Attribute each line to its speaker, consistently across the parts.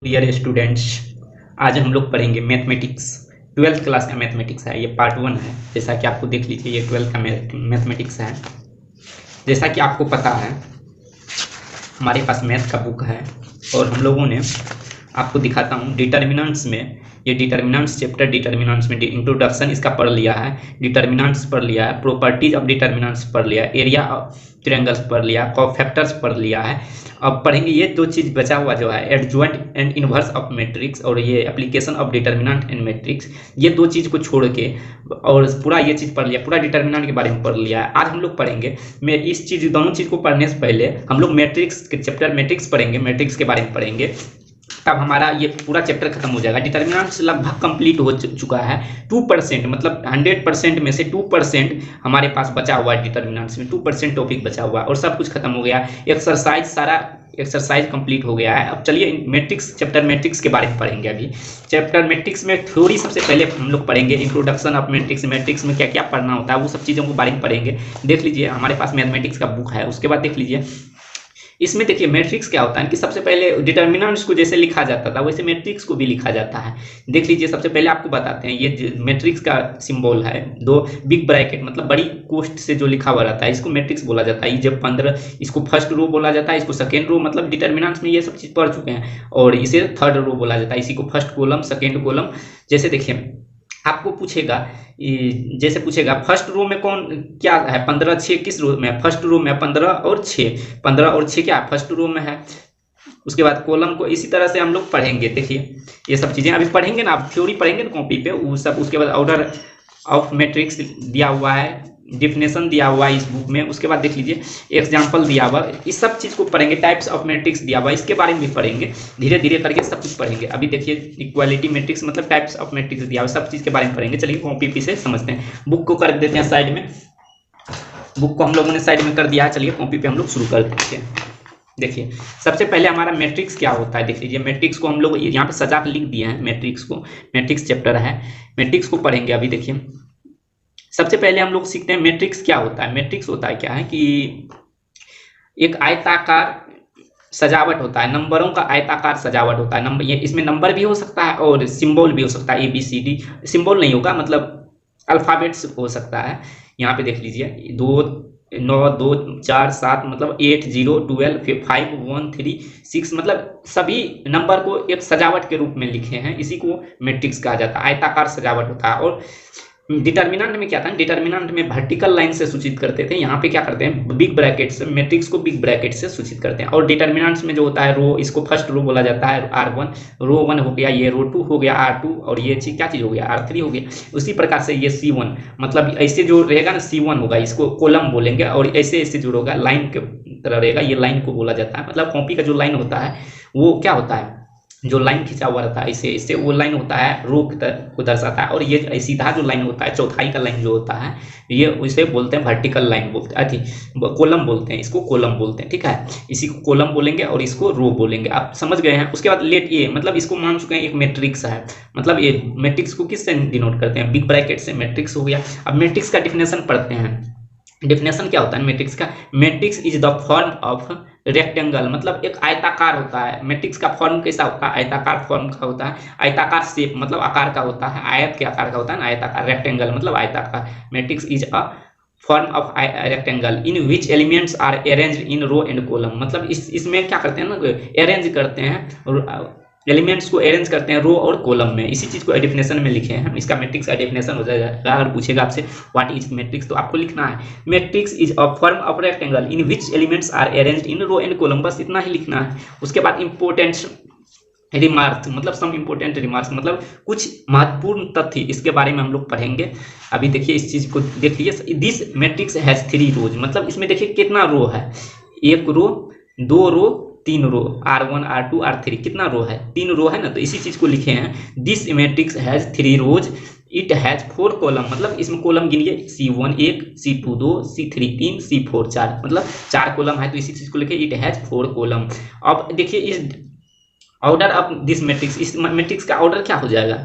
Speaker 1: Dear students, आज हम लोग पढ़ेंगे मैथमेटिक्स। 12th क्लास का मैथमेटिक्स है, ये पार्ट 1 है। जैसा कि आपको देख लीजिए, ये 12th का मैथमेटिक्स है। जैसा कि आपको पता है, हमारे पास मैथ का बुक है और हम लोगों ने, आपको दिखाता हूँ, डिटर्मिनेंट्स में, ये डिटर्मिनेंट्स चैप्टर, डिटर्मिनेंट्स में इंट्रोडक्शन इसका पढ़ लिया है, डिटर्मिनेंट्स पढ़ लिया है, प्रॉपर्टीज ऑफ डिटर्मिनेंट्स पढ़ लिया है, एरिया ऑफ ट्रायंगल्स पढ़ लिया, कोफैक्टर्स पढ़ लिया है। अब पढ़ेंगे ये दो चीज़ बचा हुआ जो है, adjoint and inverse of matrix और ये application of determinant and matrix. ये दो चीज़ को छोड़ के और पूरा ये चीज़ पढ़ लिया, पूरा डिटर्मिनेंट के बारे में पढ़ लिया है। आज हम लोग पढ़ेंगे, मैं इस चीज़ दोनों चीज़ को पढ़ने से पहले हम लोग मैट्रिक्स के चैप्टर मैट्रिक्स पढ़ेंगे, मैट्रिक्स के बारे में पढ़ेंगे, तब हमारा ये पूरा चैप्टर खत्म हो जाएगा। डिटर्मिनेंट्स लगभग कंप्लीट हो चुका है। 2% मतलब 100% में से 2% हमारे पास बचा हुआ है। डिटर्मिनेंट्स में 2% टॉपिक बचा हुआ है और सब कुछ खत्म हो गया। एक्सरसाइज, सारा एक्सरसाइज कंप्लीट हो गया है। अब चलिए मैट्रिक्स, चैप्टर मैट्रिक्स के बारे में पढ़ेंगे। अभी चैप्टर मैट्रिक्स में थ्योरी सबसे पहले हम लोग पढ़ेंगे, इंट्रोडक्शन ऑफ मैट्रिक्स, मैट्रिक्स में क्या क्या पढ़ना होता है वो सब चीज़ों के बारे में पढ़ेंगे। देख लीजिए, हमारे पास मैथमेटिक्स का बुक है। उसके बाद देख लीजिए, इसमें देखिए मैट्रिक्स क्या होता है कि सबसे पहले डिटर्मिनेंट्स को जैसे लिखा जाता था वैसे मैट्रिक्स को भी लिखा जाता है। देख लीजिए, सबसे पहले आपको बताते हैं, ये मैट्रिक्स का सिंबल है, दो बिग ब्रैकेट, मतलब बड़ी कोष्ठ से जो लिखा हुआ रहता है इसको मैट्रिक्स बोला जाता है। ये जब 15, इसको फर्स्ट रो बोला जाता है, इसको सेकेंड रो, मतलब डिटर्मिनेंट्स में ये सब चीज़ पढ़ चुके हैं, और इसे थर्ड रो बोला जाता है। इसी को फर्स्ट कॉलम, सेकेंड कॉलम। जैसे देखिए, आपको पूछेगा, जैसे पूछेगा फर्स्ट रो में कौन क्या है, 15 6 किस रो में है? फर्स्ट रो में 15 और 6, 15 और 6 क्या फर्स्ट रो में है। उसके बाद कॉलम को इसी तरह से हम लोग पढ़ेंगे। देखिए ये सब चीज़ें अभी पढ़ेंगे ना, आप थ्योरी पढ़ेंगे ना कॉपी पे वो सब। उसके बाद ऑर्डर ऑफ मैट्रिक्स दिया हुआ है, डिफिनेशन दिया हुआ है इस बुक में। उसके बाद देख लीजिए एग्जाम्पल दिया हुआ, इस सब चीज़ को पढ़ेंगे। टाइप्स ऑफ मैट्रिक्स दिया हुआ है, इसके बारे में भी पढ़ेंगे, धीरे धीरे करके सब कुछ पढ़ेंगे। अभी देखिए इक्वालिटी मैट्रिक्स मतलब टाइप्स ऑफ मैट्रिक्स दिया हुआ है, सब चीज़ के बारे में पढ़ेंगे। चलिए कॉपी पे से समझते हैं। बुक को कर देते हैं साइड में, बुक को हम लोगों ने साइड में कर दिया है। चलिए कॉपी पे हम लोग शुरू कर देते हैं। देखिए सबसे पहले हमारा मैट्रिक्स क्या होता है, देख लीजिए मैट्रिक्स को हम लोग यहाँ पे सजा के लिख दिए हैं। मैट्रिक्स को, मैट्रिक्स चैप्टर है, मैट्रिक्स को पढ़ेंगे। अभी देखिए सबसे पहले हम लोग सीखते हैं मैट्रिक्स क्या होता है। मैट्रिक्स होता है क्या है कि एक आयताकार सजावट होता है, नंबरों का आयताकार सजावट होता है। नंबर, ये इसमें नंबर भी हो सकता है और सिंबल भी हो सकता है, ABCD। सिंबल नहीं होगा, मतलब अल्फ़ाबेट्स हो सकता है। यहाँ पे देख लीजिए 2 9 2 4 7, मतलब 8 0 12 5 1 3 6, मतलब सभी नंबर को एक सजावट के रूप में लिखे हैं। इसी को मैट्रिक्स कहा जाता है, आयताकार सजावट होता है। और डिटर्मिनेंट में क्या था, डिटर्मिनेंट में वर्टिकल लाइन से सूचित करते थे, यहाँ पे क्या करते हैं बिग ब्रैकेट से, मैट्रिक्स को बिग ब्रैकेट से सूचित करते हैं। और डिटर्मिनेंट्स में जो होता है रो, इसको फर्स्ट रो बोला जाता है, R1, रो 1 हो गया, ये रो 2 हो गया, R2, और ये चीज क्या चीज हो गया, R3 हो गया। उसी प्रकार से ये C1, मतलब ऐसे जो रहेगा ना C1 होगा, इसको कॉलम बोलेंगे। और ऐसे ऐसे जो होगा लाइन के तरह रहेगा, ये लाइन को बोला जाता है। मतलब कॉपी का जो लाइन होता है वो क्या होता है, जो लाइन खिंचा हुआ रहता है इससे इससे, वो लाइन होता है रो को दर्शाता है। और ये सीधा जो लाइन होता है, चौथाई का लाइन जो होता है, ये इसे बोलते हैं वर्टिकल लाइन बोलते हैं, कॉलम बोलते हैं, इसको कॉलम बोलते हैं। ठीक है, इसी को कॉलम बोलेंगे और इसको रो बोलेंगे। आप समझ गए हैं। उसके बाद लेट ए, मतलब इसको मान चुके हैं एक मैट्रिक्स है, मतलब ये मैट्रिक्स को किससे डिनोट करते हैं, बिग ब्रैकेट से, मैट्रिक्स हो गया। अब मैट्रिक्स का डिफिनेशन पढ़ते हैं। डिफिनेशन क्या होता है मैट्रिक्स का, matrix is the form of rectangle, मतलब एक आयताकार होता है। मैट्रिक्स का फॉर्म कैसा होता है, आयताकार फॉर्म का होता है। आयताकार शेप मतलब आकार का होता है, आयत के आकार का होता है ना, आयताकार। रेक्टेंगल मतलब आयताकार। Matrix is a form of rectangle in which elements are arranged in row and column, मतलब इसमें क्या करते हैं ना, अरेंज करते हैं, एलिमेंट्स को अरेंज करते हैं रो और कॉलम में। इसी चीज को डेफिनेशन में लिखे हैं। इसका मैट्रिक्स का डेफिनेशन हो जाएगा। अगर पूछेगा आपसे व्हाट इज मैट्रिक्स, तो आपको लिखना है matrix is a form of rectangle in which elements are arranged in row and column, बस इतना ही लिखना है। उसके बाद इंपॉर्टेंट रिमार्क्स, मतलब सम इंपॉर्टेंट रिमार्क्स, मतलब कुछ महत्वपूर्ण तथ्य, इसके बारे में हम लोग पढ़ेंगे। अभी देखिए इस चीज को देख लीजिए, दिस मैट्रिक्स हैज 3 रोज, मतलब इसमें देखिए कितना रो है, 1 रो 2 रो 3 रो, R1 R2 R3, कितना रो है, 3 रो है ना। तो इसी चीज को लिखे हैं, this matrix has 3 rows, it has 4 column, मतलब इसमें column गिनिए, C1 1, C2 2, C3 3, C4 4, मतलब 4 कॉलम है। तो इसी चीज को लिखे, इट हैज 4 कॉलम। अब देखिए इस ऑर्डर ऑफ दिस मैट्रिक्स, इस मैट्रिक्स का ऑर्डर क्या हो जाएगा,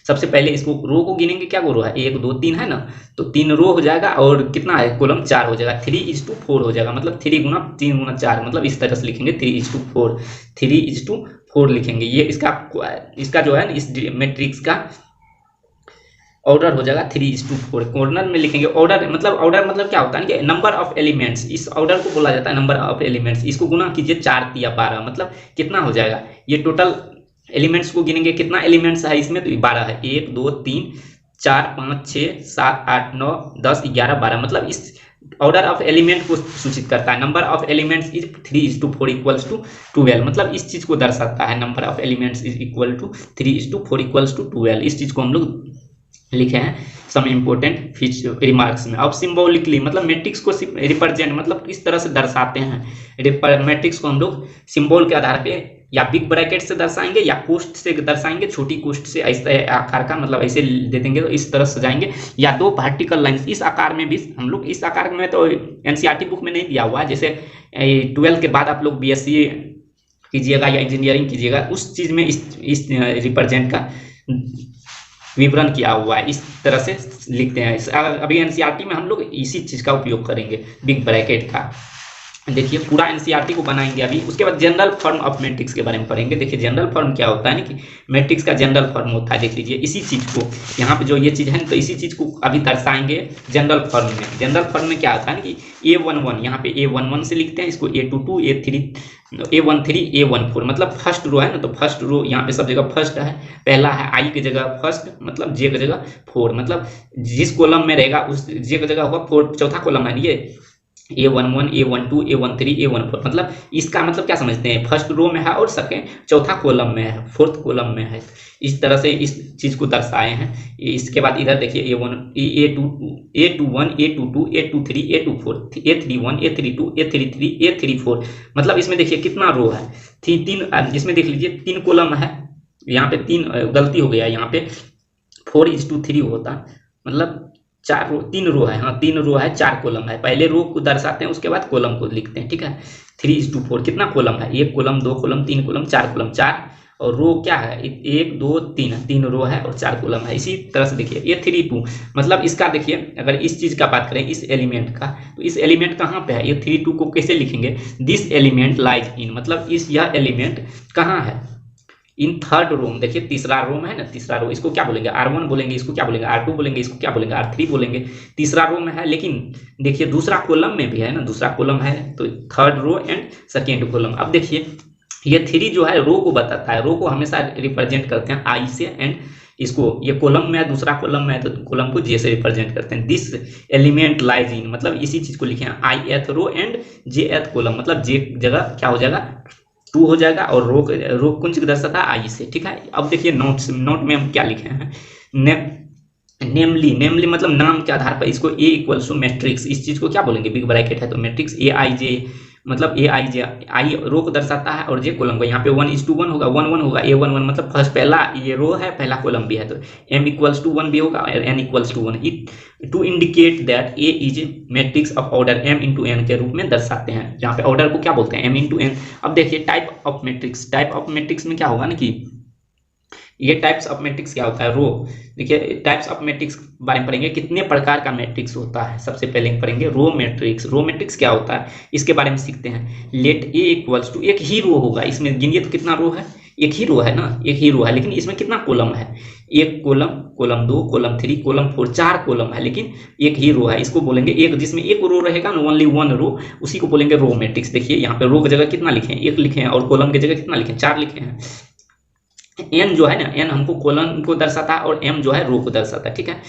Speaker 1: सबसे पहले इसको रो को गिनेंगे, क्या रो है, 1 2 3 है ना, तो 3 रो हो जाएगा। और कितना है, कॉलम 4 हो जाएगा, 3:4 हो जाएगा, मतलब 3 गुना 3 गुना 4, मतलब इस तरह से लिखेंगे 3:4, 3:4 4 लिखेंगे। ये इसका जो है इस मैट्रिक्स का ऑर्डर हो जाएगा 3:4। कॉर्नर में लिखेंगे ऑर्डर मतलब क्या होता है कि नंबर ऑफ एलिमेंट्स, इस ऑर्डर को बोला जाता है नंबर ऑफ एलिमेंट्स। इसको गुना कीजिए 4 या 12, मतलब कितना हो जाएगा, ये टोटल एलिमेंट्स को गिनेंगे कितना एलिमेंट्स है इसमें, तो 12 है। 1 2 3 4 5 6 7 8 9 10 11 12, मतलब इस ऑर्डर ऑफ एलिमेंट को सूचित करता है। Number of elements is 3:4 equals to 12, मतलब इस चीज को दर्शाता है। Number of elements is equal to 3:4 equals to 12, इस चीज को हम लोग लिखे हैं सम इम्पोर्टेंट रिमार्क्स में। अब सिंबॉलिकली मतलब मैट्रिक्स को रिप्रेजेंट मतलब किस तरह से दर्शाते हैं। मैट्रिक्स को हम लोग सिंबल के आधार पे या बिग ब्रैकेट से दर्शाएंगे या कोष्ठ से दर्शाएंगे, छोटी कोष्ठ से ऐसे आकार का, मतलब ऐसे दे देंगे तो इस तरह सजाएंगे, या 2 वर्टिकल लाइंस इस आकार में भी हम लोग, इस आकार में तो एनसीईआरटी बुक में नहीं दिया हुआ है। जैसे 12 के बाद आप लोग बीएससी कीजिएगा या इंजीनियरिंग कीजिएगा, उस चीज में इस रिप्रेजेंट का विवरण किया हुआ है, इस तरह से लिखते हैं। अभी एनसीईआरटी में हम लोग इसी चीज का उपयोग करेंगे, बिग ब्रैकेट का। देखिए पूरा एनसीईआरटी को बनाएंगे अभी, उसके बाद जनरल फॉर्म ऑफ मैट्रिक्स के बारे में पढ़ेंगे। देखिए जनरल फॉर्म क्या होता है ना, कि मैट्रिक्स का जनरल फॉर्म होता है, देख लीजिए इसी चीज को यहाँ पे जो ये चीज है तो इसी चीज को अभी दर्शाएंगे जनरल फॉर्म में। जनरल फॉर्म में क्या होता है कि A11 यहाँ पे A11 से लिखते हैं इसको, A22 A13 A14, मतलब फर्स्ट रो है ना, तो फर्स्ट रो यहाँ पे सब जगह फर्स्ट है, पहला है आई की जगह फर्स्ट, मतलब जे की जगह 4, मतलब जिस कॉलम में रहेगा उस जे की जगह होगा 4, चौथा कॉलम है ये A11 A12 A13 A14, मतलब इसका मतलब क्या समझते हैं, फर्स्ट रो में है और सेकेंड चौथा कॉलम में है, फोर्थ कॉलम में है। इस तरह से इस चीज को दर्शाए हैं। इसके बाद इधर देखिए A21 A22 A23 A24 A31 A32 A33 A34, मतलब इसमें देखिए कितना रो है, तीन, इसमें देख लीजिए 3 कॉलम है, यहाँ पे 3 गलती हो गया, यहाँ पे 4:3 होता, मतलब 3 रो है, हाँ 3 रो है 4 कॉलम है। पहले रो को दर्शाते हैं उसके बाद कॉलम को लिखते हैं, ठीक है। 3:4 कितना कॉलम है, 1 कॉलम 2 कॉलम 3 कॉलम 4 कॉलम, 4 और रो क्या है 1 2 3 रो है और 4 कॉलम है। इसी तरह से देखिए A32, मतलब इसका देखिए अगर इस चीज का बात करें इस एलिमेंट का, तो इस एलिमेंट कहाँ पे है, A32 को कैसे लिखेंगे, दिस एलिमेंट लाइज इन, मतलब यह एलिमेंट कहाँ है, इन थर्ड रोम। देखिए तीसरा रोम है ना, तीसरा रो, इसको क्या बोलेंगे R1 बोलेंगे, इसको क्या बोलेंगे R2 बोलेंगे, इसको क्या बोलेंगे R3 बोलेंगे। तीसरा रो में है, लेकिन देखिए दूसरा कॉलम में भी है ना, दूसरा कॉलम है तो third row and second column. अब देखिए ये 3 जो है रो को बताता है, रो को हमेशा रिप्रेजेंट करते हैं I से, एंड इसको ये कॉलम में है, दूसरा कॉलम में है तो कॉलम को J से रिप्रेजेंट करते हैं। दिस एलिमेंट लाइज इन, मतलब इसी चीज को लिखे हैं I'th row and J'th column, मतलब J जगह क्या हो जाएगा 2 हो जाएगा और रो कौन सी दर्शाता है I से, ठीक है। अब देखिए नोट में हम क्या लिखे हैं, नेमली मतलब नाम के आधार पर इसको A = मैट्रिक्स, इस चीज को क्या बोलेंगे, बिग ब्रैकेट है तो मैट्रिक्स Aij, मतलब Aij I रो को दर्शाता है और J कॉलम को, यहाँ पे 1:1 होगा, 1 1 होगा, A11 मतलब फर्स्ट पहला ये रो है, पहला कॉलम भी है, तो M = 1 भी होगा और N = 1, it to indicate that A is matrix of order M × N के रूप में दर्शाते हैं, जहाँ पे ऑर्डर को क्या बोलते हैं M × N। अब देखिए टाइप ऑफ मैट्रिक्स में क्या होगा ना कि ये टाइप्स ऑफ मैट्रिक्स क्या होता है, रो। देखिए टाइप्स ऑफ मैट्रिक्स बारे में पढ़ेंगे, कितने प्रकार का मैट्रिक्स होता है। सबसे पहले पढ़ेंगे रो मैट्रिक्स क्या होता है, इसके बारे में सीखते हैं। लेट A = एक ही रो होगा, इसमें गिनिए तो कितना रो है, एक ही रो है ना, एक ही रो है, लेकिन इसमें कितना कॉलम है, 1 कॉलम 2 कॉलम 3 कॉलम 4, 4 कॉलम है, लेकिन एक ही रो है, इसको बोलेंगे एक, जिसमें एक रो रहेगा ना, ओनली 1 रो, उसी को बोलेंगे रो मैट्रिक्स। देखिए यहाँ पे रो की जगह कितना लिखे हैं, 1 लिखे हैं, और कॉलम की जगह कितना लिखे हैं, 4 लिखे हैं। N जो है ना, N हमको कॉलम को दर्शाता है और M जो है रो को दर्शाता है, ठीक है।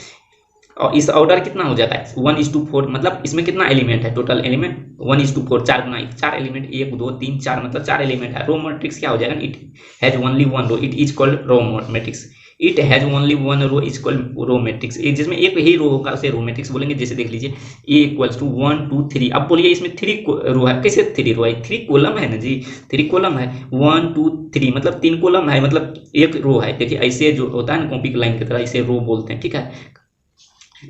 Speaker 1: और इस ऑर्डर कितना हो जाता है 1:4, मतलब इसमें कितना एलिमेंट है, टोटल एलिमेंट 1:4, 4 गुना 1, 4 एलिमेंट, 1 2 3 4, मतलब 4 एलिमेंट है। रो मैट्रिक्स क्या हो जाएगा, it has only 1 row, it is called row matrix. It has only 1 row is called row matrix, जिसमें एक ही रो होगा उसे रो मैट्रिक्स बोलेंगे। जैसे देख लीजिए A = 1 2 3, अब बोलिए इसमें 3 रो है, कैसे 3 रो है, 3 कॉलम है ना जी, 3 कॉलम है, 1 2 3 मतलब 3 कॉलम है, मतलब एक रो है। देखिए ऐसे जो होता है ना कॉपी की लाइन की तरह, इसे रो बोलते हैं, ठीक है,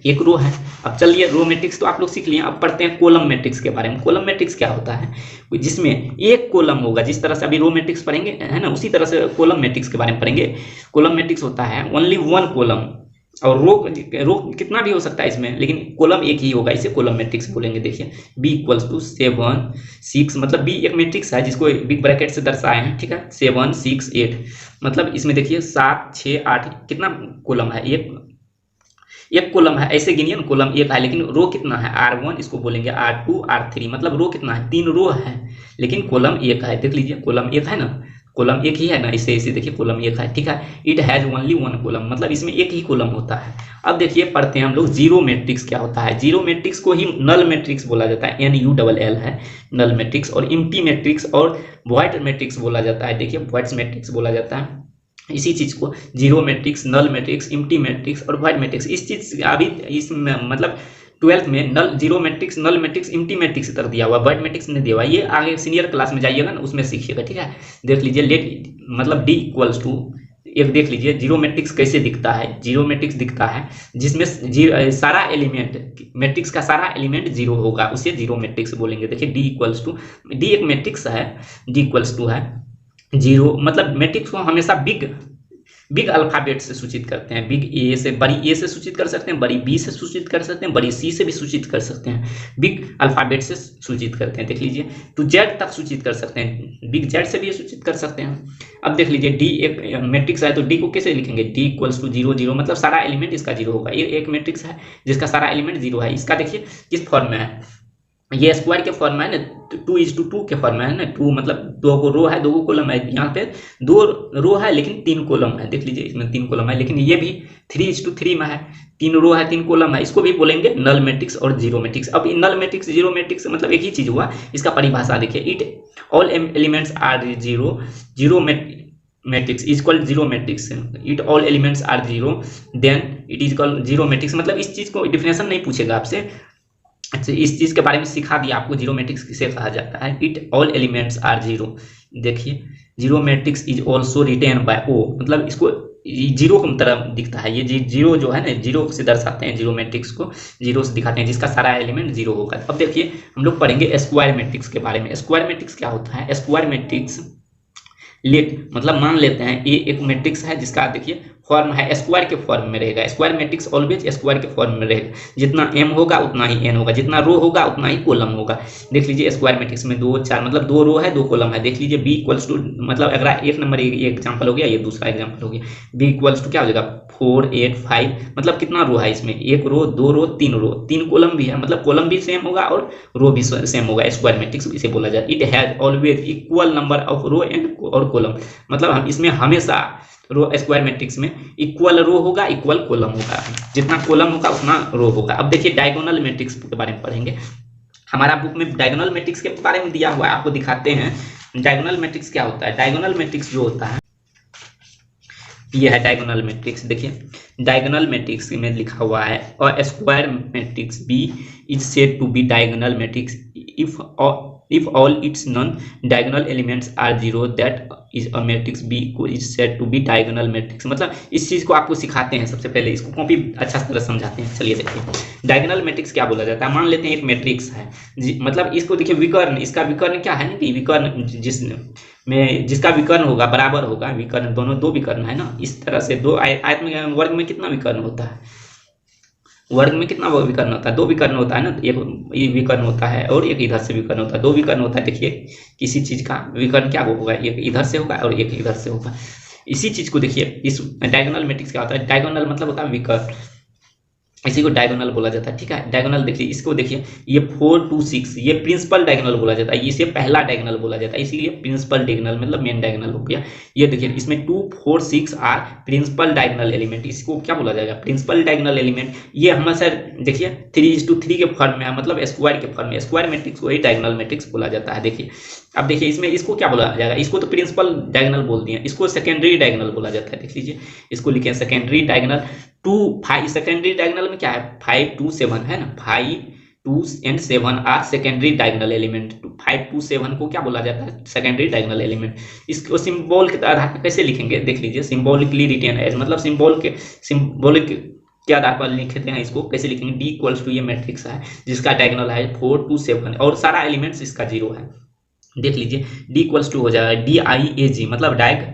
Speaker 1: एक रो है। अब चलिए रो मैट्रिक्स तो आप लोग सीख लिए, अब पढ़ते हैं कॉलम मैट्रिक्स के बारे में। कॉलम मैट्रिक्स क्या होता है, जिसमें एक कॉलम होगा, जिस तरह से अभी रो मैट्रिक्स पढ़ेंगे है ना, उसी तरह से कॉलम मैट्रिक्स के बारे में पढ़ेंगे। कॉलम मैट्रिक्स होता है ओनली 1 कॉलम, और रो रो कितना भी हो सकता है इसमें, लेकिन कॉलम एक ही होगा, इसे कॉलम मैट्रिक्स बोलेंगे। देखिए बी इक्वल्स टू 7 6, मतलब बी एक मैट्रिक्स है जिसको बिग ब्रैकेट से दर्शाए हैं, ठीक है। 7 6 8, मतलब इसमें देखिए 7 6 8 कितना कॉलम है, एक कॉलम है, ऐसे गिनिए ना, कॉलम एक है लेकिन रो कितना है, R1, इसको बोलेंगे R2 R3, मतलब रो कितना है, 3 रो है लेकिन कॉलम एक है। देख लीजिए कॉलम एक है ना, कॉलम एक ही है ना, इसे इसे देखिए कॉलम एक है, ठीक है। It has only one column, मतलब इसमें एक ही कॉलम होता है। अब देखिए पढ़ते हैं हम लोग जीरो मैट्रिक्स क्या होता है। जीरो मैट्रिक्स को ही नल मैट्रिक्स बोला जाता है, NULL है नल मैट्रिक्स, और एम्प्टी मैट्रिक्स और वॉइड मैट्रिक्स बोला जाता है। देखिए वॉइड मैट्रिक्स बोला जाता है इसी चीज को, zero matrix, null matrix, empty matrix और वॉइड मैट्रिक्स। इस चीज अभी इस मतलब 12th में null zero matrix, null matrix, empty matrix तक दिया हुआ, वॉइड मैट्रिक्स नहीं दिया हुआ। ये आगे सीनियर क्लास में जाइएगा ना, उसमें सीखिएगा, ठीक है। देख लीजिए लेट मतलब डी इक्वल्स टू, एक देख लीजिए जीरो मैट्रिक्स कैसे दिखता है। जीरो मैट्रिक्स दिखता है जिसमें सारा एलिमेंट, मैट्रिक्स का सारा एलिमेंट जीरो होगा, उसे जीरो मैट्रिक्स बोलेंगे। देखिए डी इक्वल्स टू, डी एक मैट्रिक्स है, डी इक्वल्स टू है जीरो, मतलब मैट्रिक्स को हमेशा बिग अल्फाबेट से सूचित करते हैं। बिग ए से, बड़ी ए से सूचित कर सकते हैं, बड़ी बी से सूचित कर सकते हैं, बड़ी सी से भी सूचित कर सकते हैं, बिग अल्फाबेट से सूचित करते हैं। देख लीजिए टू जेड तक सूचित कर सकते हैं, बिग जेड से भी सूचित कर सकते हैं। अब देख लीजिए डी एक मैट्रिक्स है तो डी को कैसे लिखेंगे, डी इक्वल्स टू 0 0, मतलब सारा एलिमेंट इसका जीरो होगा। ये एक मैट्रिक्स है जिसका सारा एलिमेंट जीरो है। इसका देखिए किस फॉर्म में है, ये स्क्वायर के फॉर्म में है ना, 2:2 के फॉर्म में है ना, 2 मतलब 2 को रो है, 2 को कॉलम है। यहाँ पे 2 रो है लेकिन 3 कॉलम है। देख लीजिए इसमें 3 कॉलम है, लेकिन ये भी 3:3 में है, 3 रो है 3 कॉलम है। इसको भी बोलेंगे नल मैट्रिक्स और जीरो मैट्रिक्स। अब नल मैट्रिक्स जीरो मैट्रिक्स मतलब एक ही चीज हुआ। इसका परिभाषा देखिए, it all elements are zero, zero matrix is called zero matrix. It all elements are zero then it is called zero matrix. मतलब इस चीज को डिफिनेशन नहीं पूछेगा आपसे, अच्छा इस चीज के बारे में सिखा दिया आपको, जीरो मैट्रिक्स किसे कहा जाता है। It all elements are zero. देखिए zero matrix is also written by O, मतलब इसको जीरो की तरह दिखता है। ये जीरो जो है ना, जीरो से दर्शाते हैं, जीरो मैट्रिक्स को जीरो से दिखाते हैं जिसका सारा एलिमेंट जीरो होगा। अब देखिए हम लोग पढ़ेंगे स्क्वायर मैट्रिक्स के बारे में। स्क्वायर मैट्रिक्स क्या होता है, स्क्वायर मैट्रिक्स लेट मतलब मान लेते हैं ये एक मैट्रिक्स है जिसका देखिए फॉर्म है स्क्वायर के फॉर्म में रहेगा। स्क्वायर मैट्रिक्स ऑलवेज स्क्वायर के फॉर्म में रहेगा, जितना m होगा उतना ही n होगा, जितना रो होगा उतना ही कॉलम होगा। देख लीजिए स्क्वायर मैट्रिक्स में 2 4 मतलब 2 रो है 2 कॉलम है। देख लीजिए b इक्वल्स टू, मतलब अगर एक नंबर ये एग्जाम्पल हो गया, ये दूसरा एग्जाम्पल हो गया। b इक्वल्स टू क्या हो जाएगा 4 8 5, मतलब कितना रो है इसमें, 1 रो 2 रो 3 रो, 3 कॉलम भी है, मतलब कॉलम भी सेम होगा और रो भी सेम होगा। स्क्वायर मैट्रिक्स इसे बोला जाए। It has always equal number of row and और कॉलम, मतलब हम इसमें हमेशा रो, स्क्वायर मैट्रिक्स में इक्वल रो होगा इक्वल कॉलम होगा, जितना कॉलम होगा उतना रो होगा। अब देखिए डायगोनल मैट्रिक्स के बारे में पढ़ेंगे। हमारा बुक में डायगोनल मैट्रिक्स के बारे में दिया हुआ है, आपको दिखाते हैं डायगोनल मैट्रिक्स क्या होता है। डायगोनल मैट्रिक्स जो होता है ये है डायगोनल मैट्रिक्स। देखिए डायगोनल मैट्रिक्स में लिखा हुआ है और square matrix B is said to be diagonal matrix if all its non-diagonal elements are zero, that is a matrix B is said to be diagonal matrix। मतलब इस चीज को आपको सिखाते हैं, सबसे पहले इसको कॉपी अच्छा तरह समझाते हैं। चलिए देखिए डायगोनल मैट्रिक्स क्या बोला जाता है। मान लेते हैं एक मैट्रिक्स है, मतलब इसको देखिए विकर्ण, इसका विकर्ण क्या है ना, विकर्ण जिसका विकर्ण होगा बराबर होगा, विकर्ण दोनों 2 विकर्ण है ना, इस तरह से 2 आयत में वर्ग में कितना विकर्ण होता है, वर्ग में कितना विकर्ण होता है, 2 विकर्ण होता है ना, एक विकर्ण होता है और एक इधर से विकर्ण होता है, 2 विकर्ण होता है। देखिए किसी चीज का विकर्ण क्या होगा, एक इधर से होगा और एक इधर से होगा। इसी चीज को देखिए इस डायगोनल मैट्रिक्स क्या होता है, डायगोनल मतलब होता है विकर्ण, इसी को डायगोनल बोला जाता है, ठीक है। डायगोनल देखिए, इसको देखिए ये 4 2 6 ये प्रिंसिपल डायगोनल बोला जाता है, इसे पहला डायगोनल बोला जाता है, इसीलिए प्रिंसिपल डायगोनल मतलब मेन डायगोनल हो गया। ये देखिए इसमें 2 4 6 आर प्रिंसिपल डायगोनल एलिमेंट, इसको क्या बोला जाएगा प्रिंसिपल डायगोनल एलिमेंट। ये हमेशा देखिए 3:3 के फॉर्म में है, मतलब स्क्वायर के फॉर्म में। स्क्वायर मैट्रिक्स को ही डायगोनल मैट्रिक्स बोला जाता है। देखिए अब देखिए इसमें इसको क्या बोला जाएगा, इसको तो प्रिंसिपल डायगोनल बोल दिए, इसको सेकेंडरी डायगोनल बोला जाता है। देख लीजिए इसको लिखे सेकेंडरी डायगोनल। 2 5 सेकेंडरी डायगोनल में क्या है 5 2 7 है ना, 5 2 and 7 are secondary diagonal element. 5 2 7 को क्या बोला जाता है सेकेंडरी डायगोनल एलिमेंट। इसको सिंबल के आधार पर कैसे लिखेंगे, देख लीजिए सिंबॉलिकली रिटेन एज, मतलब सिंबॉलिक के आधार पर लिखते हैं इसको कैसे लिखेंगे। डी इक्वल्स टू ये मैट्रिक्स है जिसका डायगोनल है 4 2 7 और सारा एलिमेंट्स इसका 0 है। देख लीजिए डी इक्वल्स टू हो जाएगा DIAG, मतलब डायग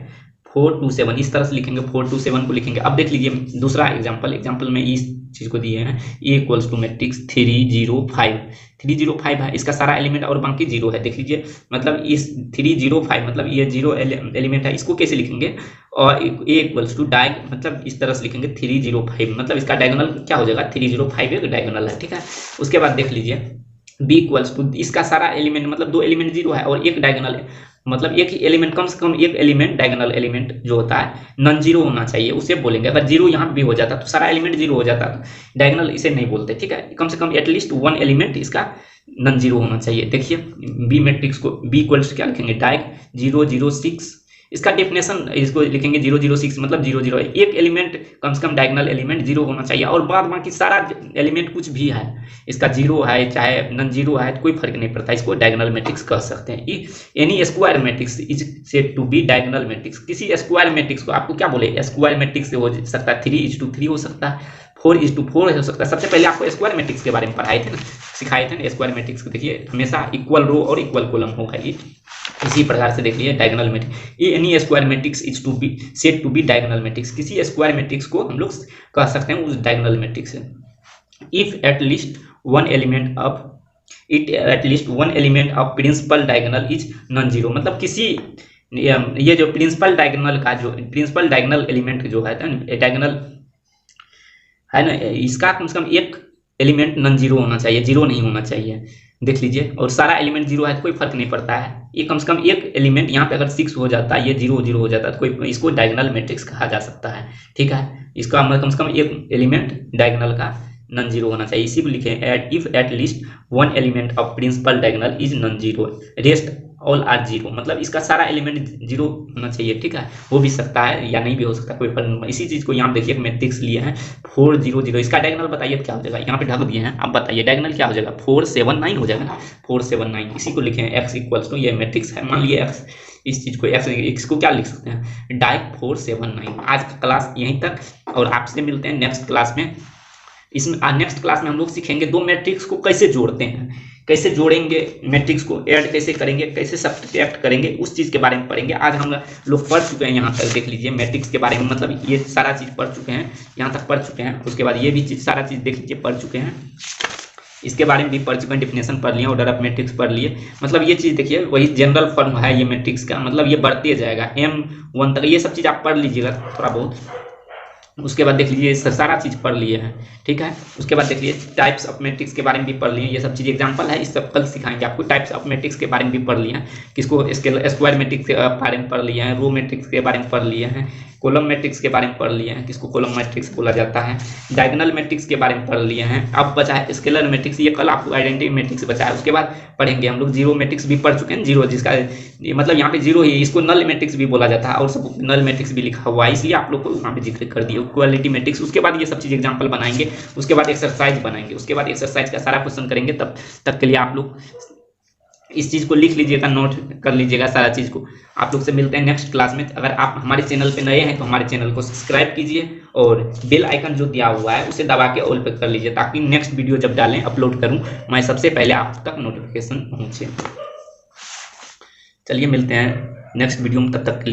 Speaker 1: 427 इस तरह से लिखेंगे, 427 को लिखेंगे। अब देख लीजिए दूसरा एग्जाम्पल में इस चीज़ को दिए हैं, ए इक्वल्स टू मैट्रिक्स 305 है, इसका सारा एलिमेंट और बाकी जीरो है। देख लीजिए मतलब इस 305 मतलब ये जीरो एलिमेंट है, इसको कैसे लिखेंगे, और ए इक्वल्स टू मतलब इस तरह से लिखेंगे 305 मतलब इसका डायगोनल क्या हो जाएगा, 305 एक डायगोनल है, ठीक है। उसके बाद देख लीजिए बी इक्वल्स टू इसका सारा एलिमेंट मतलब दो एलिमेंट जीरो है और एक डायगोनल है, मतलब एक ही एलिमेंट, कम से कम एक एलिमेंट डायगोनल एलिमेंट जो होता है नॉन जीरो होना चाहिए, उसे बोलेंगे। अगर जीरो यहाँ भी हो जाता तो सारा एलिमेंट जीरो हो जाता, तो डायगोनल इसे नहीं बोलते, ठीक है। कम से कम एटलीस्ट वन एलिमेंट इसका नॉन जीरो होना चाहिए। देखिए बी मैट्रिक्स को बी इक्वल्स क्या लिखेंगे, डायग 006, इसका डेफिनेशन इसको लिखेंगे 006 मतलब 0 एक एलिमेंट कम से कम डायगोनल एलिमेंट जीरो होना चाहिए, और बाद बाकी सारा एलिमेंट कुछ भी है इसका जीरो है चाहे नॉन जीरो है, कोई फर्क नहीं पड़ता, इसको डायगोनल मैट्रिक्स कह सकते हैं। Any square matrix is said to be diagonal matrix, किसी स्क्वायर मैट्रिक्स को आपको क्या बोले, स्क्वायर मैट्रिक्स से हो सकता है 3:3 हो सकता है, 4:4 हो सकता है। सबसे पहले आपको स्क्वायर मैट्रिक्स के बारे में पढ़ाए थे ना, सिखाए थे ना स्क्वायर मैट्रिक्स को। देखिए हमेशा इक्वल रो और इक्वल कॉलम होगा, ये इसी प्रकार से देख लीजिए diagonal matrix, any square matrix is to be said to be diagonal matrix, किसी स्क्वायर मैट्रिक्स को हम लोग कह सकते हैं उस डायगोनल मैट्रिक्स है। If at least one element of principal diagonal is non zero, मतलब किसी ये जो प्रिंसिपल डायगोनल एलिमेंट जो है डायगोनल है ना, इसका कम से कम एक एलिमेंट नॉन जीरो होना चाहिए, जीरो नहीं होना चाहिए। देख लीजिए, और सारा एलिमेंट जीरो है तो कोई फर्क नहीं पड़ता है, ये कम से कम एक एलिमेंट यहाँ पे अगर 6 हो जाता है, ये 0 हो जाता है, तो कोई इसको डायगोनल मैट्रिक्स कहा जा सकता है, ठीक है। इसका कम से कम एक एलिमेंट डायगोनल का नॉन जीरो होना चाहिए, इसी को लिखे if at least one element of principal diagonal is non zero, rest all are zero, मतलब इसका सारा एलिमेंट जीरो होना चाहिए, ठीक है। हो भी सकता है या नहीं भी हो सकता, कोई फर्क नहीं। इसी चीज को यहाँ देखिए मैट्रिक्स लिए हैं 400, इसका डायगोनल बताइए क्या हो जाएगा, यहाँ पे ढक दिए हैं, अब बताइए डायगोनल क्या हो जाएगा, 479 हो जाएगा ना, 479। इसी को लिखे हैं एक्स इक्वल्स टू, ये मैट्रिक्स है, मान लिया एक्स, इस चीज को एक्स को क्या लिख सकते हैं, डायग 479। आज का क्लास यहीं तक, और आपसे मिलते हैं नेक्स्ट क्लास में। इसमें नेक्स्ट क्लास में हम लोग सीखेंगे दो मैट्रिक्स को कैसे जोड़ते हैं, कैसे जोड़ेंगे, मैट्रिक्स को ऐड कैसे करेंगे, कैसे सब्ट्रैक्ट करेंगे, उस चीज़ के बारे में पढ़ेंगे। आज हम लोग पढ़ चुके हैं यहाँ तक, देख लीजिए मैट्रिक्स के बारे में, मतलब ये सारा चीज़ पढ़ चुके हैं, यहाँ तक पढ़ चुके हैं। उसके बाद ये भी चीज़ सारा चीज़ देख लीजिए पढ़ चुके हैं, इसके बारे में भी पढ़ चुके हैं, डिफिनेशन पढ़ लिए, ऑर्डर ऑफ मैट्रिक्स पढ़ लिए। मतलब ये चीज़ देखिए वही जनरल फॉर्म है ये मैट्रिक्स का, मतलब ये बढ़ते जाएगा M1 तक, ये सब चीज़ आप पढ़ लीजिएगा थोड़ा बहुत। उसके बाद देख लीजिए सारा चीज़ पढ़ लिए हैं, ठीक है। उसके बाद देख लीजिए टाइप्स ऑफ मैट्रिक्स के बारे में भी पढ़ लिए, ये सब चीज़ एग्जांपल है, इस सब कल सिखाएंगे आपको। टाइप्स ऑफ मैट्रिक्स के बारे में भी पढ़ लिए हैं, किसको स्क्वायर मैट्रिक्स के बारे में पढ़ लिए हैं, रो मैट्रिक्स के बारे में पढ़ लिए हैं, कॉलम मैट्रिक्स के बारे में पढ़ लिए हैं, किसको कॉलम मैट्रिक्स बोला जाता है, डायगोनल मैट्रिक्स के बारे में पढ़ लिए हैं। अब बचा है स्केलर मैट्रिक्स, ये कल आपको आइडेंटिटी मैट्रिक्स बचा है। उसके बाद पढ़ेंगे हम लोग जीरो मैट्रिक्स भी पढ़ चुके हैं, जीरो जिसका मतलब यहाँ पे जीरो ही, इसको नल मैट्रिक्स भी बोला जाता है, और सब नल मैट्रिक्स भी लिखा हुआ है, इसलिए आप लोग को वहाँ पे जिक्र कर दिया। क्वालिटी मैट्रिक्स, उसके बाद ये सब चीज़ एग्जाम्पल बनाएंगे, उसके बाद एक्सरसाइज बनाएंगे, उसके बाद एक्सरसाइज का सारा क्वेश्चन करेंगे। तब तक के लिए आप लोग इस चीज़ को लिख लीजिएगा, नोट कर लीजिएगा सारा चीज़ को। आप लोग से मिलते हैं नेक्स्ट क्लास में। अगर आप हमारे चैनल पे नए हैं तो हमारे चैनल को सब्सक्राइब कीजिए, और बेल आइकन जो दिया हुआ है उसे दबा के ऑल पे कर लीजिए, ताकि नेक्स्ट वीडियो जब डालें अपलोड करूं मैं सबसे पहले आप तक नोटिफिकेशन पहुंचे। चलिए मिलते हैं नेक्स्ट वीडियो में, तब तक के लिए।